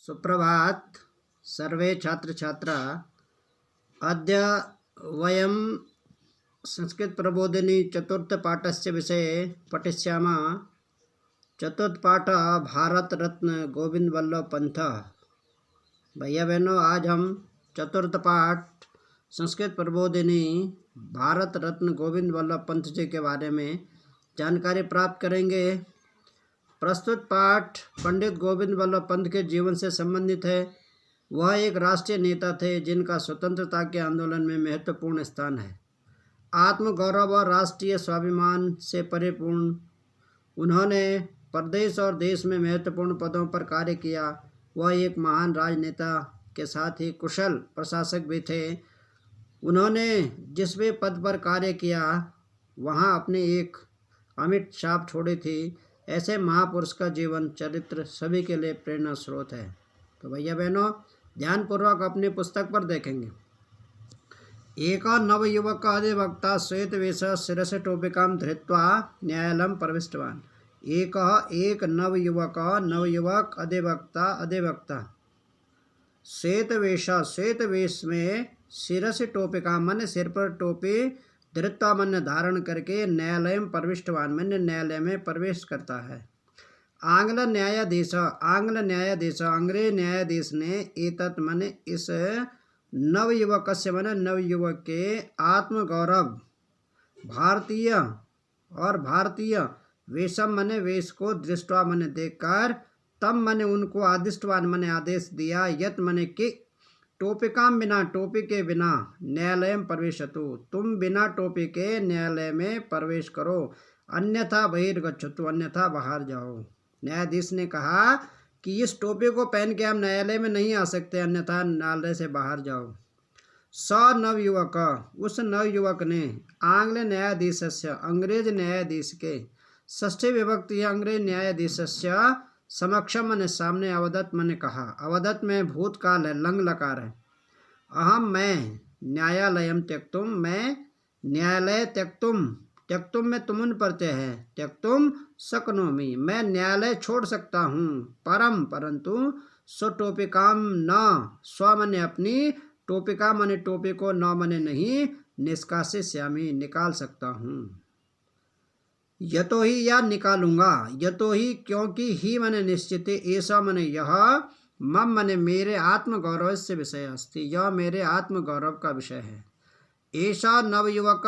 सुप्रभात सर्वे छात्र छात्रा। अद्य वयं संस्कृत प्रबोधिनी चतुर्थ पाठस्य विषये पठिष्यामः। चतुर्थ पाठ भारत रत्न गोविंद वल्लभ पंत। भैया बहनों, आज हम चतुर्थ पाठ संस्कृत प्रबोधिनी भारत रत्न गोविंद वल्लभ पंत जी के बारे में जानकारी प्राप्त करेंगे। प्रस्तुत पाठ पंडित गोविंद वल्लभ पंत के जीवन से संबंधित है। वह एक राष्ट्रीय नेता थे जिनका स्वतंत्रता के आंदोलन में महत्वपूर्ण स्थान है। आत्मगौरव और राष्ट्रीय स्वाभिमान से परिपूर्ण उन्होंने प्रदेश और देश में महत्वपूर्ण पदों पर कार्य किया। वह एक महान राजनेता के साथ ही कुशल प्रशासक भी थे। उन्होंने जिस भी पद पर कार्य किया वहाँ अपनी एक अमिट छाप छोड़ी थी। ऐसे महापुरुष का जीवन चरित्र सभी के लिए प्रेरणा स्रोत है। तो भैया बहनों, ध्यानपूर्वक अपनी पुस्तक पर देखेंगे। एक नवयुवक अधिवक्ता श्वेत वेश शिरस टोपिकां धृत्वा न्यायालयं प्रविष्टवान्। एक नवयुवक अधिवक्ता श्वेत वेश में शिरस टोपिका मन सिर पर टोपी धृत्वा मन धारण करके न्यायालय प्रविष्टवान मन न्यायालय में प्रवेश करता है। अंग्रेज न्यायाधीश ने एतत् मन इस नवयुवक से मन नवयुवक के आत्मगौरव भारतीय वेशम मन वेश को दृष्टवा मन देखकर तब मन उनको आदिष्टवान मन आदेश दिया। यत मन कि टोपी के बिना न्यायालय प्रवेशतु, तुम बिना टोपी के न्यायालय में प्रवेश करो, अन्यथा बहिर्गच्छतु, अन्यथा बाहर जाओ। न्यायाधीश ने कहा कि इस टोपी को पहन के हम न्यायालय में नहीं आ सकते, अन्यथा न्यायालय से बाहर जाओ। उस नवयुवक ने अंग्रेज न्यायाधीश के षष्ठी विभक्ति अंग्रेज न्यायाधीश समक्षम मन सामने अवदत्त मन कहा। अवदत्त में भूतकाल है, लंग लकार है। अहम मैं न्यायालयम त्यक्तुम, मैं न्यायालय त्यक्तुम में तुमुन प्रत्यय है। त्यक्तुम शक्नोमि, मैं न्यायालय छोड़ सकता हूँ। परंतु स्वटोपिकाम न, स्व मने अपनी, टोपिका मने टोपी को, न मने नहीं, निष्कासिष्यामि निकाल सकता हूँ। यतो ही या निकालूंगा, यतो ही क्योंकि ही मने निश्चित, ऐसा मने यह, मम मने मेरे आत्मगौरव से विषय अस्ति, यह मेरे आत्मगौरव का विषय है। ऐसा नवयुवक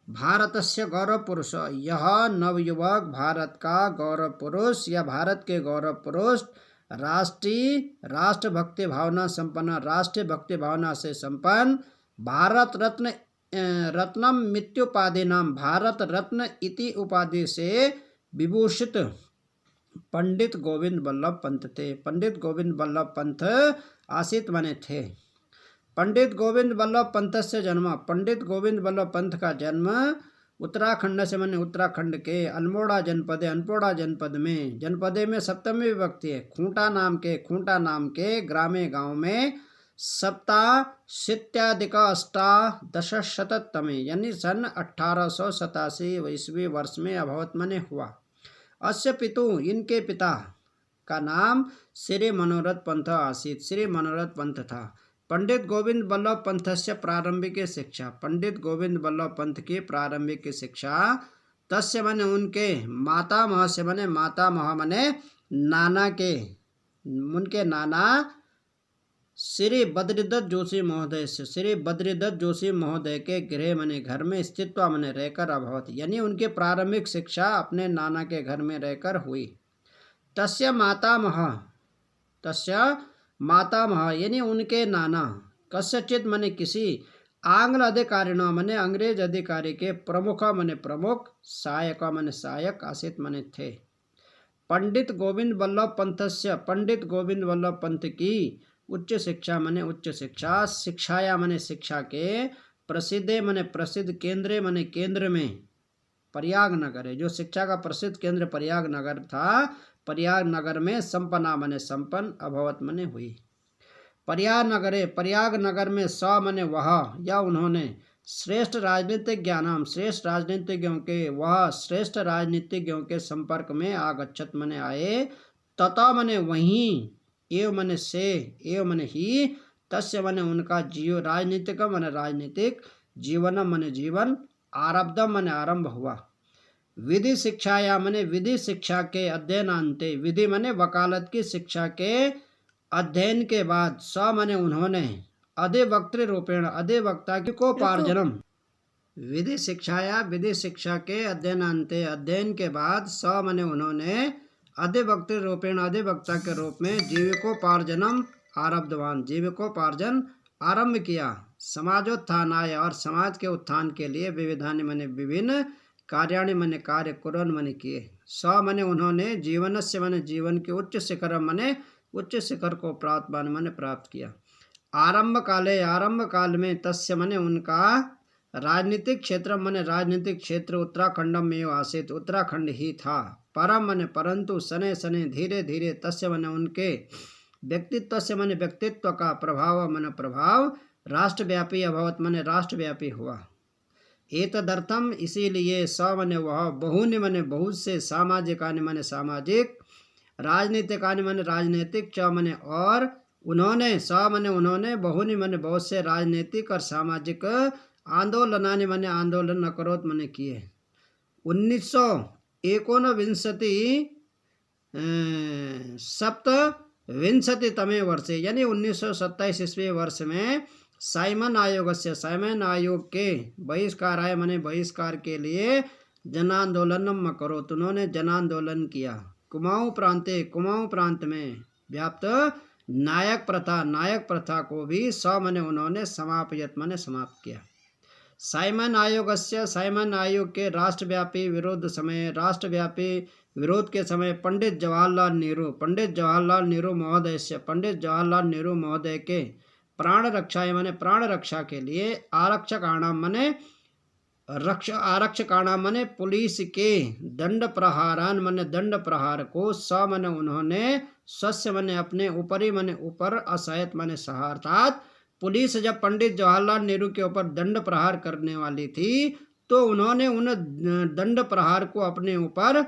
भारतस्य गौरव पुरुष, यह नवयुवक भारत का गौरव पुरुष या भारत के गौरव पुरुष, राष्ट्रभक्ति भावना संपन्न, राष्ट्रीय भक्ति भावना से संपन्न, भारत रत्नम मित्युपाधि नाम, भारत रत्न इति उपाधि से विभूषित पंडित गोविंद वल्लभ पंत थे। पंडित गोविंद वल्लभ पंत आसित बने थे। पंडित गोविंद वल्लभ पंत से जन्म, पंडित गोविंद वल्लभ पंत का जन्म उत्तराखंड से मने उत्तराखंड के अल्मोड़ा जनपदे में सप्तमी विभक्ति है। खूंटा नाम के ग्रामे गांव में सप्ताशीत्याधिक अष्टादशशततमे यानी सन 1887 ईस्वी वर्ष में अभवत मने हुआ। अस्य पितु, इनके पिता का नाम श्री मनोरथ पंथ आसीत, श्री मनोरथ पंथ था। पंडित गोविंद वल्लभ पंथ से प्रारंभिक शिक्षा, पंडित गोविंद वल्लभ पंथ की प्रारंभिक शिक्षा तस्य मने उनके मातामह से मने मातामह मने नाना के, उनके नाना श्री बद्रीदत्त जोशी महोदय से, श्री बद्रीदत्त जोशी महोदय के गृह मने घर में स्थित्वा मने रहकर अभवत, यानी उनकी प्रारंभिक शिक्षा अपने नाना के घर में रहकर हुई। तस्य मातामह यानी उनके नाना, कस्यचित मने किसी, आंग्ल अधिकारिण मने अंग्रेज अधिकारी के प्रमुख मने प्रमुख, सहायक मने सहायक, आसित मने थे। पंडित गोविंद वल्लभ पंत की उच्च शिक्षा मने उच्च शिक्षा, शिक्षाया मने शिक्षा के, प्रसिद्धे मने प्रसिद्ध, केंद्रे मने केंद्र में, प्रयागनगर है जो शिक्षा का प्रसिद्ध केंद्र प्रयागनगर था, प्रयागनगर में संपन्ना मने संपन्न, अभवत मने हुई। प्रयागनगर में स मने वह या उन्होंने, श्रेष्ठ राजनीतिज्ञों के संपर्क में आगच्छत मने आए, तथा मने वहीं, एव मने से, एव मने ही, तस्य मने उनका, जीव राजनीतिक मने राजनीतिक, जीवनम मने जीवन, आरब्धम मने आरंभ हुआ। विधि शिक्षाया मने विधि शिक्षा के अध्ययनांते, विधि मने वकालत की शिक्षा के अध्ययन के बाद, स मने उन्होंने, अधिवक्तृ रूपेण अधिवक्ता की को पार्जनम, विधि शिक्षाया विधि शिक्षा के अध्ययनांते अध्ययन के बाद, स मने उन्होंने, अधिवक्तृ रूपेण अधिवक्ता के रूप में, जीविकोपार्जनम आरब्धवान, जीविकोपार्जन आरंभ किया। समाजोत्थानाय और समाज के उत्थान के लिए, विविधानि मने विभिन्न, कार्याणि मने कार्य, कुर्वन् मने किए। स मने उन्होंने, जीवनस्य मने जीवन के उच्च शिखर मने उच्च शिखर को प्राप्त मने प्राप्त किया। आरंभ काले, आरंभ काल में, तस्य मने उनका, राजनीतिक क्षेत्र मने राजनीतिक क्षेत्र, उत्तराखंडम में आसित, उत्तराखंड ही था। परम मने परंतु, शनै शनै, धीरे धीरे, तस्य मने उनके, व्यक्तित्व से मने व्यक्तित्व का, प्रभाव मने प्रभाव, राष्ट्रव्यापी अभवत मने राष्ट्रव्यापी हुआ। एतदर्थम इसीलिए, स मने वह, बहुनि मने बहुत से, सामाजिकानि मने सामाजिक, राजनीतिकानि मने राजनीतिक, च मने और, उन्होंने, स मने उन्होंने, बहुनि मने बहुत से राजनीतिक और सामाजिक, आंदोलनानि मने आंदोलन, अकरोत मने किए। 1919 सप्तविंशतितमे वर्षे, यानी 1927 ईस्वी वर्ष में, साइमन आयोग से, साइमन आयोग के बहिष्काराय मने बहिष्कार के लिए, जनांदोलनम अकरोत, उन्होंने जनांदोलन किया। कुमाऊं प्रांते, कुमाऊं प्रांत में व्याप्त नायक प्रथा, नायक प्रथा को भी, स मने उन्होंने, समापयत मने समाप्त किया। साइमन आयोगस्य, साइमन आयोग के राष्ट्रव्यापी विरोध समय, राष्ट्रव्यापी विरोध के समय, पंडित जवाहरलाल नेहरू, पंडित जवाहरलाल नेहरू महोदय से, पंडित जवाहरलाल नेहरू महोदय के, प्राण रक्षाएं मने प्राण रक्षा के लिए, आरक्षकाणाम मने आरक्षकाणाम मने पुलिस के, दंड प्रहारान मने दंड प्रहार को, स मने उन्होंने, स्वस्य मने अपने, ऊपरी मने ऊपर, असहायत मने सहा, अर्थात पुलिस जब पंडित जवाहरलाल नेहरू के ऊपर दंड प्रहार करने वाली थी, तो उन्होंने उन दंड प्रहार को अपने ऊपर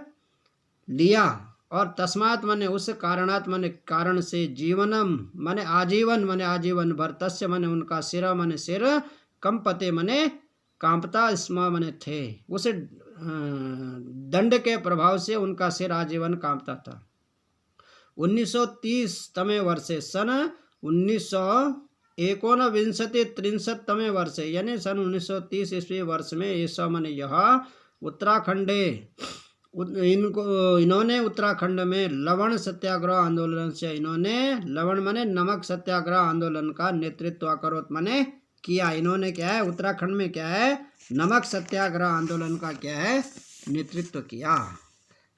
लिया। और तस्मात् मने उस कारणात् मने कारण से, जीवनम मने आजीवन, मने आजीवन भर, तस्य मने उनका, सिर मने सिर, कंपते मने कांपता, स्म मने थे, उस दंड के प्रभाव से उनका सिर आजीवन कांपता था। 1930तमे वर्षे, सन 1919-53 वर्षे, यानी सन 1930 ईस्वी वर्ष में, ये स मने यह, उत्तराखंडे, इन्होंने उत्तराखंड में, लवण सत्याग्रह आंदोलन से, इन्होंने, लवण मने नमक सत्याग्रह आंदोलन का नेतृत्व करोत मने किया। इन्होंने क्या है, उत्तराखंड में क्या है, नमक सत्याग्रह आंदोलन का क्या है, नेतृत्व किया।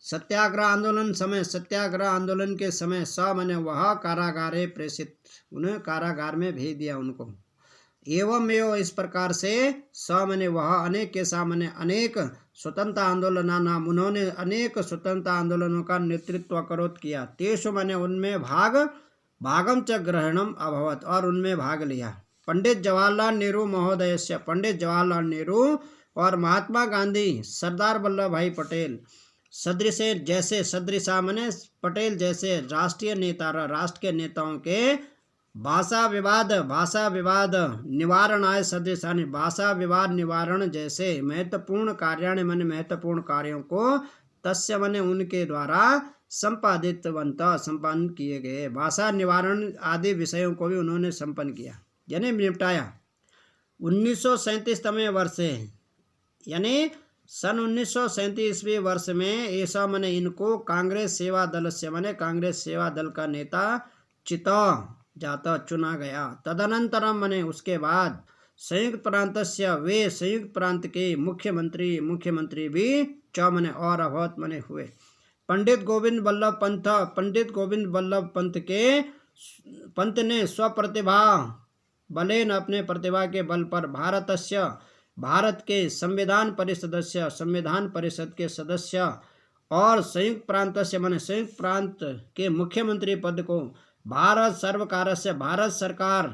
सत्याग्रह आंदोलन समय, सत्याग्रह आंदोलन के समय, स मने वह, कारागारे प्रेषित, उन्हें कारागार में भेज दिया उनको। एवं इस प्रकार से, स मने वह, अनेक के सा मने अनेक, स्वतंत्र आंदोलन नाम, उन्होंने अनेक स्वतंत्र आंदोलनों का नेतृत्व करोत किया। तेषु मने उनमें भागम च ग्रहणम अभवत, और उनमें भाग लिया। पंडित जवाहरलाल नेहरू महोदय से, पंडित जवाहरलाल नेहरू और महात्मा गांधी, सरदार वल्लभ भाई पटेल सदृशे, जैसे, सदृशा मने पटेल जैसे, राष्ट्रीय नेता, राष्ट्र के नेताओं के, भाषा विवाद निवारणाय सदृशानि, भाषा विवाद निवारण जैसे महत्वपूर्ण कार्याणि मने महत्वपूर्ण कार्यों को, तस्य मने उनके द्वारा, संपादन किए गए। भाषा निवारण आदि विषयों को भी उन्होंने संपन्न किया, यानी निपटाया। 1937तमे वर्षे, यानी सन 1937 ईस्वी वर्ष में, ऐसा मने इनको, कांग्रेस सेवा दल से, मने कांग्रेस सेवा दल का नेता चिता जाता, चुना गया। तदनंतरम मने उसके बाद, संयुक्त प्रांतस्य, वे संयुक्त प्रांत के मुख्यमंत्री भी, च मने और, अभवत मने हुए। पंडित गोविंद बल्लभ पंत, पंडित गोविंद बल्लभ पंत ने स्वप्रतिभा बलेन, अपने प्रतिभा के बल पर, भारत के संविधान परिषद के सदस्य और संयुक्त प्रांत से, मने संयुक्त प्रांत के मुख्यमंत्री पद को, भारत सरकार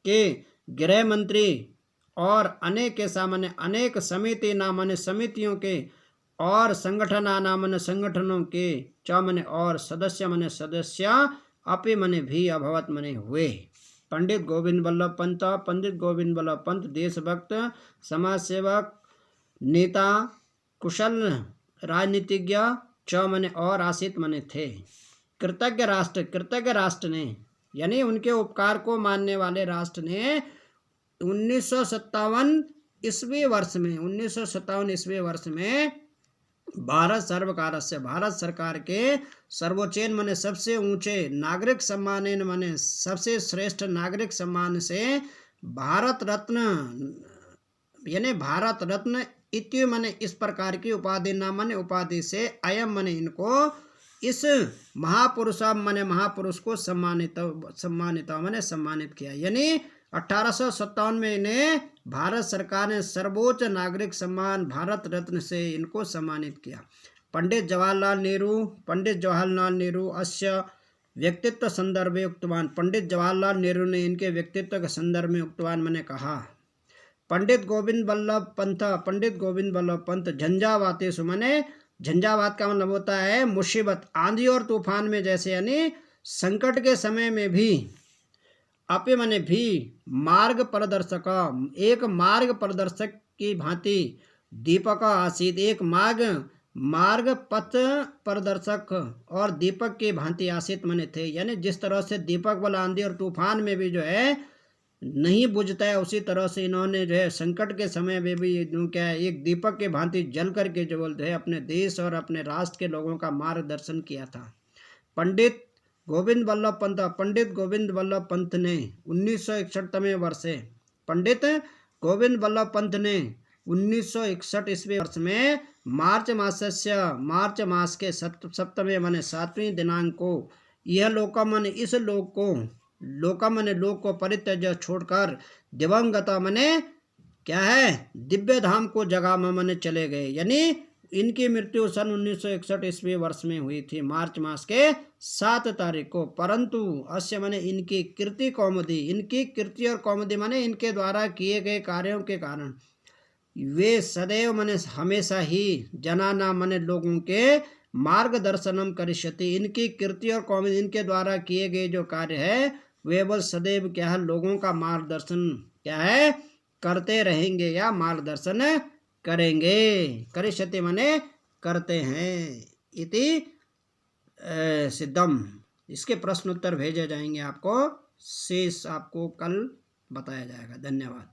के गृह मंत्री और अनेक के सामने, अनेक समिति नामने समितियों के, और संगठना नामने संगठनों के, च मने और, सदस्य मने सदस्य अपि मने भी, अभवत मने हुए। पंडित गोविंद वल्लभ पंत। पंडित गोविंद वल्लभ पंत देशभक्त, समाज सेवक, नेता, कुशल राजनीतिज्ञ, च मने और, आसित मने थे। कृतज्ञ राष्ट्र, कृतज्ञ राष्ट्र ने यानी उनके उपकार को मानने वाले राष्ट्र ने 1957 ईस्वी वर्ष में 1957 ईस्वी वर्ष में भारत सर्वकार से, भारत सरकार के सर्वोच्चेन मने सबसे ऊंचे नागरिक सम्मान मने सबसे श्रेष्ठ नागरिक सम्मान से भारत रत्न यानी भारत रत्न इत्यु मने इस प्रकार की उपाधि न मने उपाधि से अयम मने इनको इस महापुरुष मने महापुरुष को सम्मानित मने सम्मानित किया। यानी 1857 में इन्हें भारत सरकार ने सर्वोच्च नागरिक सम्मान भारत रत्न से इनको सम्मानित किया। पंडित जवाहरलाल नेहरू, पंडित जवाहरलाल नेहरू अस्य व्यक्तित्व संदर्भे उक्तवान। पंडित जवाहरलाल नेहरू ने इनके व्यक्तित्व के संदर्भ में उक्तवान मैंने कहा। पंडित गोविंद वल्लभ पंत, पंडित गोविंद वल्लभ पंत झंझावातेषु मने झंझावात का मतलब होता है मुसीबत, आंधी और तूफान में जैसे यानी संकट के समय में भी अपि मने भी मार्ग प्रदर्शक, एक मार्ग प्रदर्शक की भांति दीपक आसीत, एक मार्ग पथ प्रदर्शक और दीपक की भांति आसित मने थे। यानी जिस तरह से दीपक वाला आंधी और तूफान में भी जो है नहीं बुझता है, उसी तरह से इन्होंने जो है संकट के समय में भी क्या है एक दीपक के भांति जल करके जो बोलते हैं अपने देश और अपने राष्ट्र के लोगों का मार्गदर्शन किया था। पंडित गोविंद वल्लभ पंत, पंडित गोविंद वल्लभ पंत ने 1961वें वर्षे, पंडित गोविंद वल्लभ पंत ने 1961 ईस्वी वर्ष में मार्च मास के सप्तमे मने 7वें दिनांक को यह लोकम मने इस लोक को, लोकम मने लोक को परित्यज्य छोड़कर दिवंगत मने क्या है दिव्य धाम को जगह में मने चले गए। यानी इनकी मृत्यु सन 1961 ईस्वी वर्ष में हुई थी मार्च मास के 7 तारीख को। परंतु अस्य मने इनकी कीर्ति कौमुदी, इनकी कीर्ति और कौमुदी मने इनके द्वारा किए गए कार्यों के कारण वे सदैव मने हमेशा ही जनाना मने लोगों के मार्गदर्शनम करिष्यति। इनकी कीर्ति और कौमुदी इनके द्वारा किए गए जो कार्य है वे बस सदैव क्या है लोगों का मार्गदर्शन क्या है करते रहेंगे या मार्गदर्शन करेंगे। करिष्यति मने करते हैं। इति सिद्धम। इसके प्रश्न उत्तर भेजे जाएंगे आपको, शेष आपको कल बताया जाएगा। धन्यवाद।